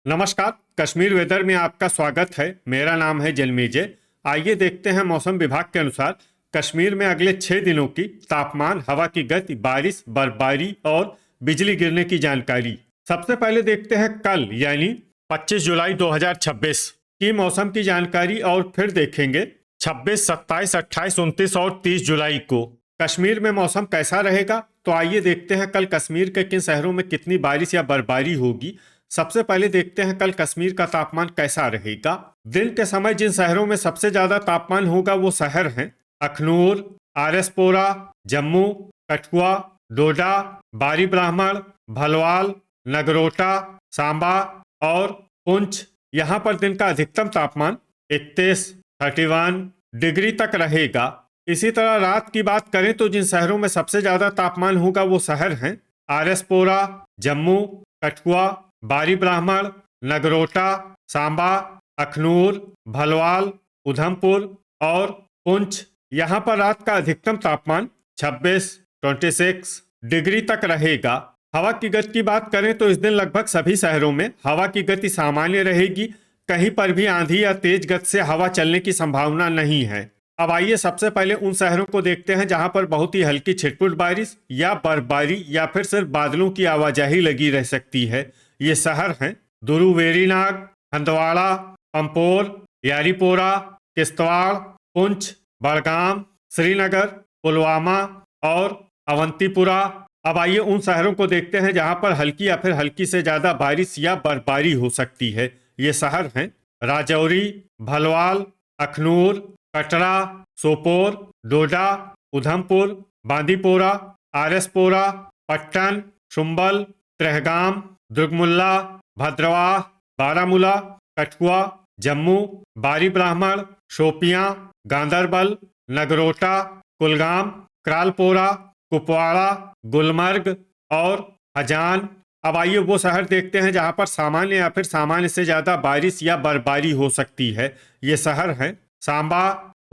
नमस्कार। कश्मीर वेदर में आपका स्वागत है। मेरा नाम है जलमेजय। आइए देखते हैं मौसम विभाग के अनुसार कश्मीर में अगले 6 दिनों की तापमान, हवा की गति, बारिश, बर्फबारी और बिजली गिरने की जानकारी। सबसे पहले देखते हैं कल यानी 25 जुलाई 2026 की मौसम की जानकारी और फिर देखेंगे 26, 27, 28, 29 और 30 जुलाई को कश्मीर में मौसम कैसा रहेगा। तो आइए देखते हैं कल कश्मीर के किन शहरों में कितनी बारिश या बर्फबारी होगी। सबसे पहले देखते हैं कल कश्मीर का तापमान कैसा रहेगा। दिन के समय जिन शहरों में सबसे ज्यादा तापमान होगा वो शहर हैं अखनूर, आरएसपोरा, जम्मू, कठुआ, डोडा, बारी ब्राह्मण, भलवाल, नगरोटा, सांबा और पुंछ। यहाँ पर दिन का अधिकतम तापमान 31, 31 डिग्री तक रहेगा। इसी तरह रात की बात करें तो जिन शहरों में सबसे ज्यादा तापमान होगा वो शहर हैं आरएसपोरा, जम्मू, कठुआ, बारी ब्राह्मण, नगरोटा, सांबा, अखनूर, भलवाल, उधमपुर और पुंछ। यहाँ पर रात का अधिकतम तापमान 26, 26 डिग्री तक रहेगा। हवा की गति की बात करें तो इस दिन लगभग सभी शहरों में हवा की गति सामान्य रहेगी। कहीं पर भी आंधी या तेज गति से हवा चलने की संभावना नहीं है। अब आइए सबसे पहले उन शहरों को देखते हैं जहां पर बहुत ही हल्की छिटपुट बारिश या बर्फबारी या फिर सिर्फ बादलों की आवाजाही लगी रह सकती है। ये शहर हैं दुरू वेरीनाग, हंदवाड़ा, पंपोर, यारीपोरा, किश्तवाड़, पुंछ, बड़गाम, श्रीनगर, पुलवामा और अवंतीपुरा। अब आइए उन शहरों को देखते हैं जहां पर हल्की या फिर हल्की से ज्यादा बारिश या बर्फबारी हो सकती है। ये शहर हैं राजौरी, भलवाल, अखनूर, कटरा, सोपोर, डोडा, उधमपुर, बांदीपोरा, आरएसपोरा, पट्टन, शुम्बल, त्रेहगाम, दुर्गमुल्ला, भद्रवाह, बारामूला, कठुआ, जम्मू, बारी ब्राह्मण, शोपियां, गांदरबल, नगरोटा, कुलगाम, क्रालपोरा, कुपवाड़ा, गुलमर्ग और हजान। अब आइए वो शहर देखते हैं जहां पर सामान्य या फिर सामान्य से ज्यादा बारिश या बर्फबारी हो सकती है। ये शहर हैं सांबा।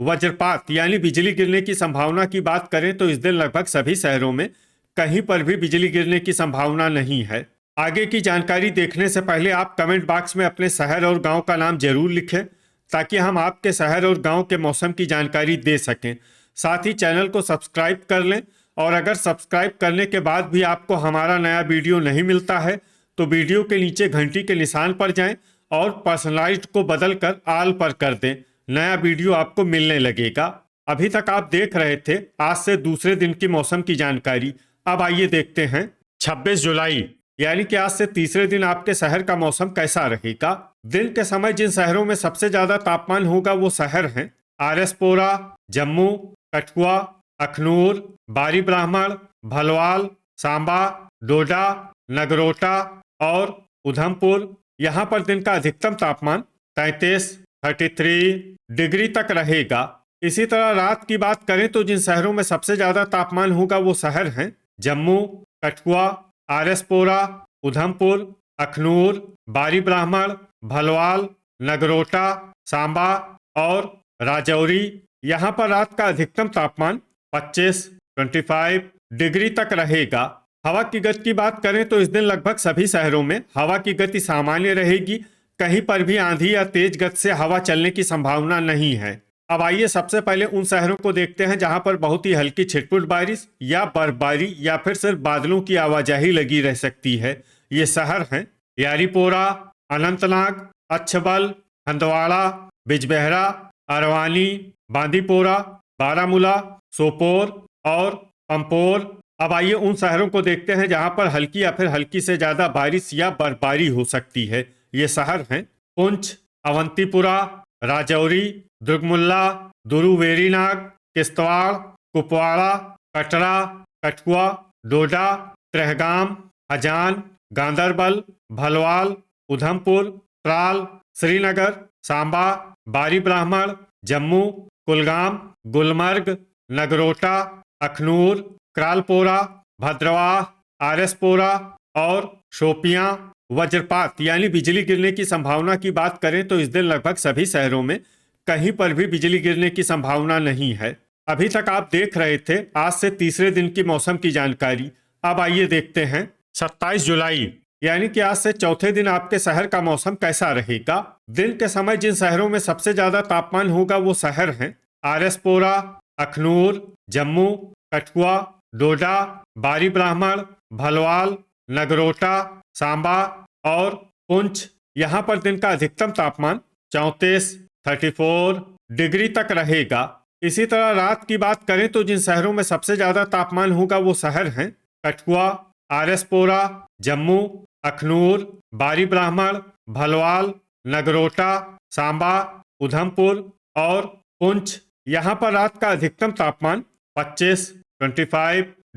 वज्रपात यानी बिजली गिरने की संभावना की बात करें तो इस दिन लगभग सभी शहरों में कहीं पर भी बिजली गिरने की संभावना नहीं है। आगे की जानकारी देखने से पहले आप कमेंट बॉक्स में अपने शहर और गांव का नाम जरूर लिखें ताकि हम आपके शहर और गांव के मौसम की जानकारी दे सकें। साथ ही चैनल को सब्सक्राइब कर लें और अगर सब्सक्राइब करने के बाद भी आपको हमारा नया वीडियो नहीं मिलता है तो वीडियो के नीचे घंटी के निशान पर जाएं और पर्सनलाइज्ड को बदलकर ऑल पर कर दें। नया वीडियो आपको मिलने लगेगा। अभी तक आप देख रहे थे आज से दूसरे दिन की मौसम की जानकारी। अब आइए देखते हैं 26 जुलाई यानी कि आज से तीसरे दिन आपके शहर का मौसम कैसा रहेगा। दिन के समय जिन शहरों में सबसे ज्यादा तापमान होगा वो शहर हैं आरएसपोरा, जम्मू, कठुआ, अखनूर, बारी ब्राह्मण, भलवाल, सांबा, डोडा, नगरोटा और उधमपुर। यहाँ पर दिन का अधिकतम तापमान 33, 33 डिग्री तक रहेगा। इसी तरह रात की बात करें तो जिन शहरों में सबसे ज्यादा तापमान होगा वो शहर हैं जम्मू, कठुआ, आरएसपोरा, उधमपुर, अखनूर, बारी ब्राह्मण, भलवाल, नगरोटा, सांबा और राजौरी। यहाँ पर रात का अधिकतम तापमान 25, 25 डिग्री तक रहेगा। हवा की गति की बात करें तो इस दिन लगभग सभी शहरों में हवा की गति सामान्य रहेगी। कहीं पर भी आंधी या तेज गति से हवा चलने की संभावना नहीं है। अब आइए सबसे पहले उन शहरों को देखते हैं जहां पर बहुत ही हल्की छिटपुट बारिश या बर्फबारी या फिर सिर्फ बादलों की आवाजाही लगी रह सकती है। ये शहर हैं यारीपोरा, अनंतनाग, अच्छबल, हंदवाड़ा, बिजबेहरा, अरवानी, बांदीपोरा, बारामूला, सोपोर और पंपोर। अब आइए उन शहरों को देखते हैं जहां पर हल्की या फिर हल्की से ज्यादा बारिश या बर्फबारी हो सकती है। ये शहर हैं पुंछ, अवंतीपुरा, राजौरी, दुर्गमुल्ला, दुरू वेरीनाग, किश्तवाड़, कुपवाड़ा, कटरा, कठुआ, डोडा, त्रेहगाम, हजान, गांदरबल, भलवाल, उधमपुर, त्राल, श्रीनगर, सांबा, बारी ब्राह्मण, जम्मू, कुलगाम, गुलमर्ग, नगरोटा, अखनूर, क्रालपोरा, भद्रवाह, आरएसपोरा और शोपियां। वज्रपात यानी बिजली गिरने की संभावना की बात करें तो इस दिन लगभग सभी शहरों में कहीं पर भी बिजली गिरने की संभावना नहीं है। अभी तक आप देख रहे थे आज से तीसरे दिन की मौसम की जानकारी। अब आइए देखते हैं 27 जुलाई यानी कि आज से चौथे दिन आपके शहर का मौसम कैसा रहेगा। दिन के समय जिन शहरों में सबसे ज्यादा तापमान होगा वो शहर हैं आरएसपोरा, अखनूर, जम्मू, कठुआ, डोडा, बारी ब्राह्मण, भलवाल, नगरोटा, सांबा और पुंछ। यहाँ पर दिन का अधिकतम तापमान 34 डिग्री तक रहेगा। इसी तरह रात की बात करें तो जिन शहरों में सबसे ज्यादा तापमान होगा वो शहर हैं कठुआ, आरएसपोरा, जम्मू, अखनूर, बारी ब्राह्मण, भलवाल, नगरोटा, सांबा, उधमपुर और पुंछ। यहाँ पर रात का अधिकतम तापमान 25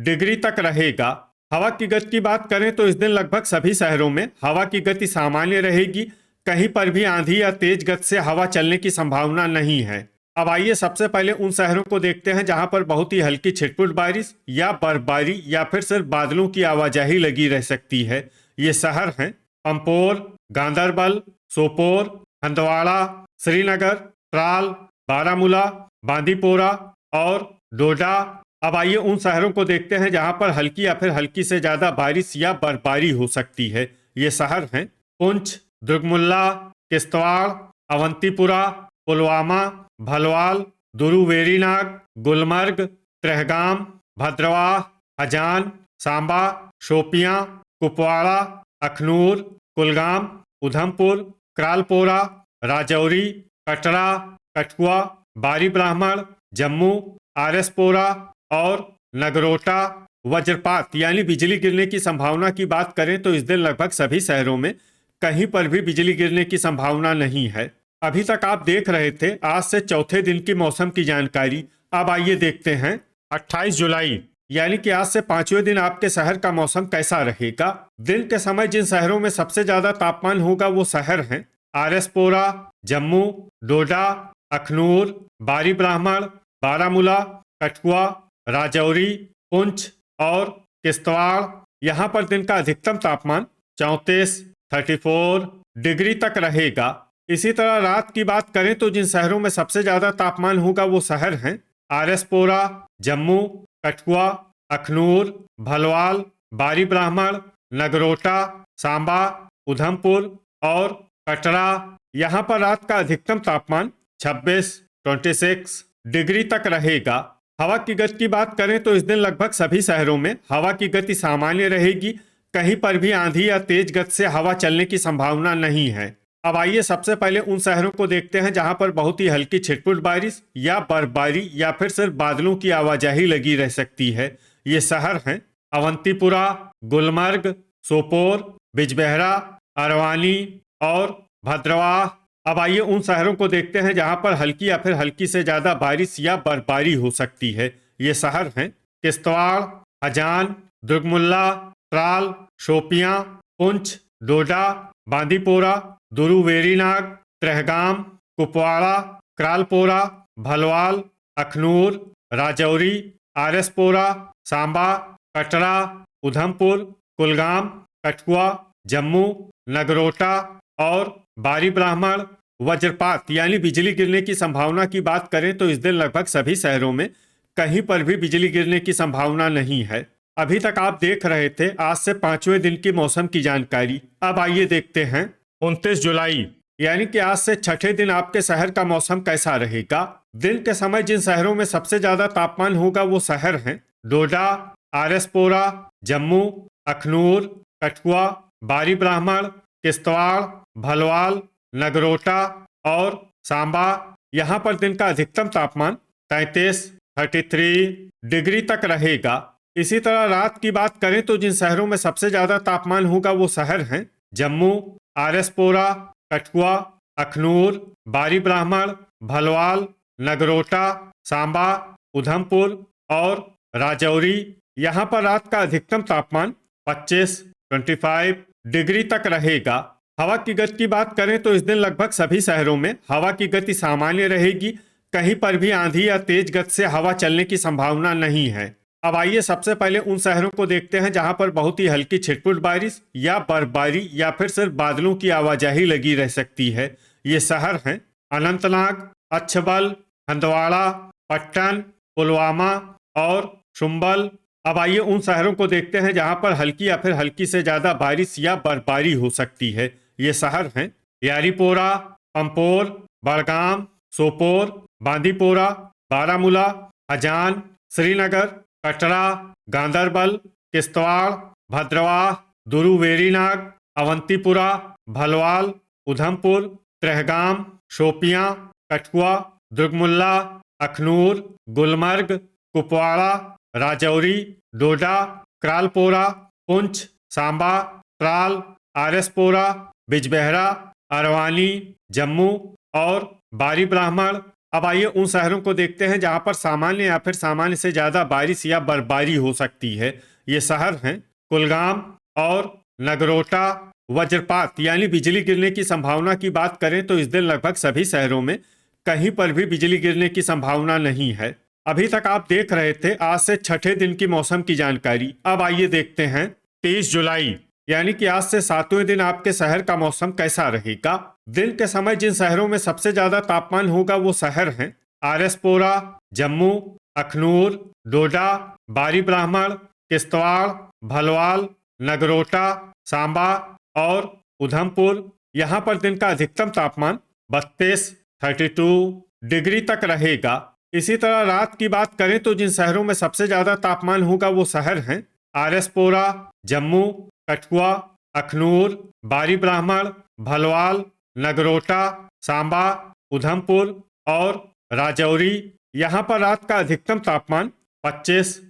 डिग्री तक रहेगा। हवा की गति की बात करें तो इस दिन लगभग सभी शहरों में हवा की गति सामान्य रहेगी। कहीं पर भी आंधी या तेज गति से हवा चलने की संभावना नहीं है। अब आइए सबसे पहले उन शहरों को देखते हैं जहां पर बहुत ही हल्की छिटपुट बारिश या बर्फबारी या फिर सिर्फ बादलों की आवाजाही लगी रह सकती है। ये शहर हैं पंपोर, गांदरबल, सोपोर, हंदवाड़ा, श्रीनगर, त्राल, बारामूला, बांदीपोरा और डोडा। अब आइए उन शहरों को देखते हैं जहां पर हल्की या फिर हल्की से ज्यादा बारिश या बर्फबारी हो सकती है। ये शहर हैं पुंछ, दुर्गमुल्ला, किश्तवाड़, अवंतीपुरा, पुलवामा, भलवाल, दुरुवेरीनाग, गुलमर्ग, त्रेहगाम, भद्रवाह, हजान, सांबा, शोपियां, कुपवाड़ा, अखनूर, कुलगाम, उधमपुर, क्रालपोरा, राजौरी, कटरा, कठुआ, बारी ब्राह्मण, जम्मू, आरएसपोरा और नगरोटा। वज्रपात यानी बिजली गिरने की संभावना की बात करें तो इस दिन लगभग सभी शहरों में कहीं पर भी बिजली गिरने की संभावना नहीं है। अभी तक आप देख रहे थे आज से चौथे दिन की मौसम की जानकारी। अब आइए देखते हैं 28 जुलाई यानी कि आज से पांचवें दिन आपके शहर का मौसम कैसा रहेगा। दिन के समय जिन शहरों में सबसे ज्यादा तापमान होगा वो शहर हैं आरएसपोरा, जम्मू, डोडा, अखनूर, बारी ब्राह्मण, बारामूला, कठुआ, राजौरी, पुंछ और किश्तवाड़। यहाँ पर दिन का अधिकतम तापमान 34 डिग्री तक रहेगा। इसी तरह रात की बात करें तो जिन शहरों में सबसे ज्यादा तापमान होगा वो शहर हैं आरएसपोरा, जम्मू, कठुआ, अखनूर, भलवाल, बारी ब्राह्मण, नगरोटा, सांबा, उधमपुर और कटरा। यहाँ पर रात का अधिकतम तापमान 26 डिग्री तक रहेगा। हवा की गति की बात करें तो इस दिन लगभग सभी शहरों में हवा की गति सामान्य रहेगी। कहीं पर भी आंधी या तेज गति से हवा चलने की संभावना नहीं है। अब आइए सबसे पहले उन शहरों को देखते हैं जहां पर बहुत ही हल्की छिटपुट बारिश या बर्फबारी या फिर सिर्फ बादलों की आवाजाही लगी रह सकती है। ये शहर हैं अवंतीपुरा, गुलमर्ग, सोपोर, बिजबेहरा, अरवानी और भद्रवाह। अब आइए उन शहरों को देखते हैं जहां पर हल्की या फिर हल्की से ज्यादा बारिश या बर्फबारी हो सकती है। ये शहर हैं किश्तवाड़, हजान, दुर्गमुल्ला, त्राल, शोपियां, पुंछ, डोडा, बांदीपोरा, दुरुवेरीनाग, त्रेहगाम, कुपवाड़ा, क्रालपोरा, भलवाल, अखनूर, राजौरी, आरएसपोरा, सांबा, कटरा, उधमपुर, कुलगाम, कठुआ, जम्मू, नगरोटा और बारी ब्राह्मण। वज्रपात यानी बिजली गिरने की संभावना की बात करें तो इस दिन लगभग सभी शहरों में कहीं पर भी बिजली गिरने की संभावना नहीं है। अभी तक आप देख रहे थे आज से पांचवें दिन की मौसम की जानकारी। अब आइए देखते हैं 29 जुलाई यानी कि आज से छठे दिन आपके शहर का मौसम कैसा रहेगा। दिन के समय जिन शहरों में सबसे ज्यादा तापमान होगा वो शहर हैं डोडा, आरएसपोरा, जम्मू, अखनूर, कठुआ, बारी ब्राह्मण, किश्तवाड़, भलवाल, नगरोटा और सांबा। यहाँ पर दिन का अधिकतम तापमान 33 डिग्री तक रहेगा। इसी तरह रात की बात करें तो जिन शहरों में सबसे ज्यादा तापमान होगा वो शहर हैं जम्मू, आरएसपोरा, कठुआ, अखनूर, बारी ब्राह्मण, भलवाल, नगरोटा, सांबा, उधमपुर और राजौरी। यहाँ पर रात का अधिकतम तापमान 25 डिग्री तक रहेगा। हवा की गति की बात करें तो इस दिन लगभग सभी शहरों में हवा की गति सामान्य रहेगी। कहीं पर भी आंधी या तेज गति से हवा चलने की संभावना नहीं है। अब आइए सबसे पहले उन शहरों को देखते हैं जहां पर बहुत ही हल्की छिटपुट बारिश या बर्फबारी या फिर सिर्फ बादलों की आवाजाही लगी रह सकती है। ये शहर हैं अनंतनाग, अच्छबल, हंदवाड़ा, पट्टन, पुलवामा और शुम्बल। अब आइए उन शहरों को देखते हैं जहां पर हल्की या फिर हल्की से ज्यादा बारिश या बर्फबारी हो सकती है। ये शहर हैं यारीपोरा, पंपोर, बड़गाम, सोपोर, बांदीपोरा, बारामूला, हजान, श्रीनगर, कटरा, गांदरबल, किश्तवाड़, भद्रवाह, दुरुवेरीनाग, अवंतीपुरा, भलवाल, उधमपुर, त्रेहगाम, शोपियां, कठुआ, दुर्गमुल्ला, अखनूर, गुलमर्ग, कुपवाड़ा, राजौरी, डोडा, क्रालपोरा, पुंछ, सांबा, त्राल, आरएसपोरा, बिजबेहरा, अरवानी, जम्मू और बारी ब्राह्मण। अब आइए उन शहरों को देखते हैं जहां पर सामान्य या फिर सामान्य से ज्यादा बारिश या बर्फबारी हो सकती है। ये शहर हैं कुलगाम और नगरोटा। वज्रपात यानी बिजली गिरने की संभावना की बात करें तो इस दिन लगभग सभी शहरों में कहीं पर भी बिजली गिरने की संभावना नहीं है। अभी तक आप देख रहे थे आज से छठे दिन की मौसम की जानकारी। अब आइए देखते हैं 23 जुलाई यानी कि आज से 7वें दिन आपके शहर का मौसम कैसा रहेगा। दिन के समय जिन शहरों में सबसे ज्यादा तापमान होगा वो शहर हैं आरएसपोरा, जम्मू, अखनूर, डोडा, बारी ब्राह्मण, किश्तवाड़, भलवाल, नगरोटा, सांबा और उधमपुर। यहाँ पर दिन का अधिकतम तापमान 32 डिग्री तक रहेगा। इसी तरह रात की बात करें तो जिन शहरों में सबसे ज्यादा तापमान होगा वो शहर हैं आरएसपोरा, जम्मू, कठुआ, अखनूर, बारी ब्राह्मण, भलवाल, नगरोटा, सांबा, उधमपुर और राजौरी। यहाँ पर रात का अधिकतम तापमान 25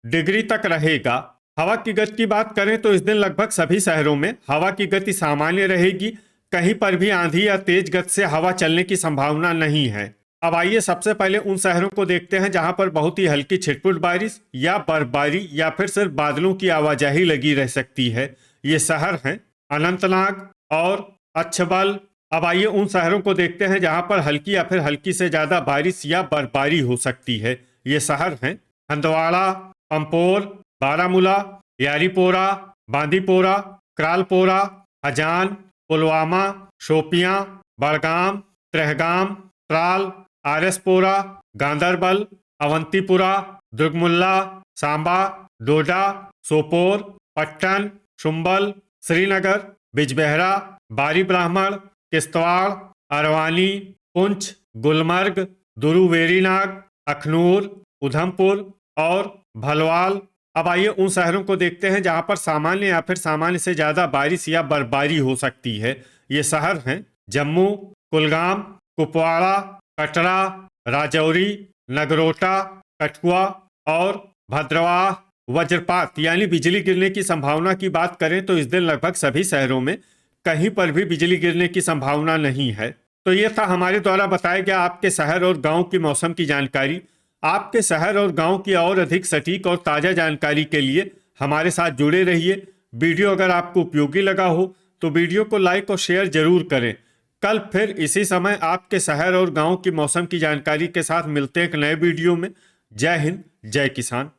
डिग्री तक रहेगा। हवा की गति की बात करें तो इस दिन लगभग सभी शहरों में हवा की गति सामान्य रहेगी। कहीं पर भी आंधी या तेज गति से हवा चलने की संभावना नहीं है। अब आइए सबसे पहले उन शहरों को देखते हैं जहां पर बहुत ही हल्की छिटपुट बारिश या बर्फबारी या फिर सिर्फ बादलों की आवाजाही लगी रह सकती है। ये शहर हैं अनंतनाग और अच्छबल। अब आइए उन शहरों को देखते हैं जहां पर हल्की या फिर हल्की से ज्यादा बारिश या बर्फबारी हो सकती है। ये शहर हैं हंदवाड़ा, पंपोर, बारामूला, यारीपोरा, बांदीपोरा, क्रालपोरा, हजान, पुलवामा, शोपियां, बड़गाम, त्रेहगाम, त्राल, आरएसपोरा, गांदरबल, अवंतीपुरा, दुर्गमुल्ला, सांबा, डोडा, सोपोर, पट्टन, शुम्बल, श्रीनगर, बिजबेहरा, बारी ब्राह्मण, किश्तवाड़, अरवानी, पुंछ, गुलमर्ग, दुरुवेरीनाग, अखनूर, उधमपुर और भलवाल। अब आइए उन शहरों को देखते हैं जहां पर सामान्य या फिर सामान्य से ज्यादा बारिश या बर्फबारी हो सकती है। ये शहर हैं जम्मू, कुलगाम, कुपवाड़ा, कटरा, राजौरी, नगरोटा, कठुआ और भद्रवाह। वज्रपात यानी बिजली गिरने की संभावना की बात करें तो इस दिन लगभग सभी शहरों में कहीं पर भी बिजली गिरने की संभावना नहीं है। तो ये था हमारे द्वारा बताया गया आपके शहर और गांव की मौसम की जानकारी। आपके शहर और गांव की और अधिक सटीक और ताज़ा जानकारी के लिए हमारे साथ जुड़े रहिए। वीडियो अगर आपको उपयोगी लगा हो तो वीडियो को लाइक और शेयर जरूर करें। कल फिर इसी समय आपके शहर और गांव की मौसम की जानकारी के साथ मिलते हैं एक नए वीडियो में। जय हिंद, जय किसान।